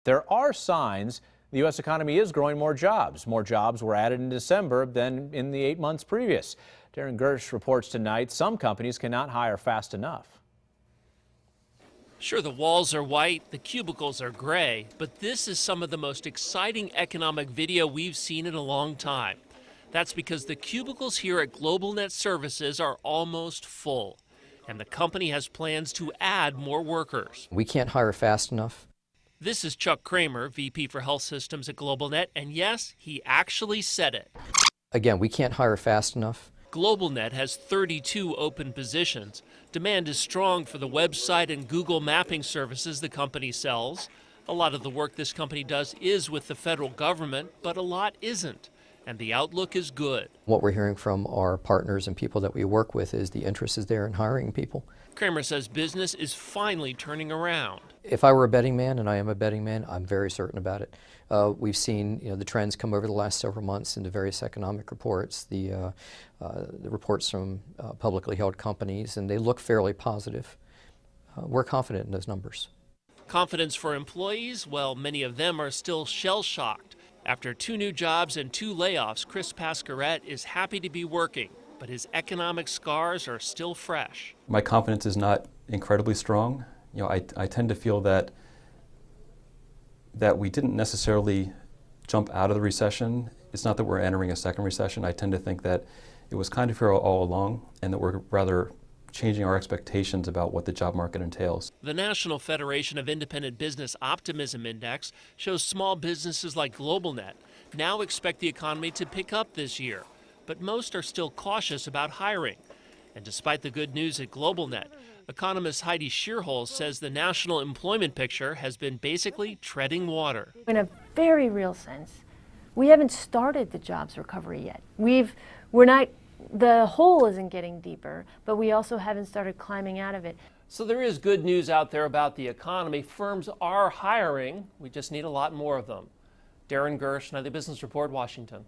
there are signs the U.S. economy is growing more jobs. More jobs were added in December than in the 8 months previous. Darren Gersh reports tonight some companies cannot hire fast enough. Sure, the walls are white, the cubicles are gray, but this is some of the most exciting economic video we've seen in a long time. That's because the cubicles here at GlobalNet Services are almost full, and the company has plans to add more workers. We can't hire fast enough. This is Chuck Kramer, VP for Health Systems at GlobalNet, and yes, he actually said it. Again, we can't hire fast enough. GlobalNet has 32 open positions. Demand is strong for the website and Google mapping services the company sells. A lot of the work this company does is with the federal government, but a lot isn't. And the outlook is good. What we're hearing from our partners and people that we work with is the interest is there in hiring people. Kramer says business is finally turning around. If I were a betting man, and I am a betting man, I'm very certain about it. We've seen the trends come over the last several months in the various economic reports, the reports from publicly held companies, and they look fairly positive. We're confident in those numbers. Confidence for employees? Well, many of them are still shell-shocked. After 2 new jobs and 2 layoffs, Chris Pasquarette is happy to be working, but his economic scars are still fresh. My confidence is not incredibly strong. I tend to feel that we didn't necessarily jump out of the recession. It's not that we're entering a second recession. I tend to think that it was kind of here all along, and that we're rather changing our expectations about what the job market entails. The National Federation of Independent Business Optimism Index shows small businesses like GlobalNet now expect the economy to pick up this year, but most are still cautious about hiring. And despite the good news at GlobalNet, economist Heidi Shearholz says the national employment picture has been basically treading water. In a very real sense, we haven't started the jobs recovery yet. The hole isn't getting deeper, but we also haven't started climbing out of it. So there is good news out there about the economy. Firms are hiring. We just need a lot more of them. Darren Gersh, Nightly Business Report, Washington.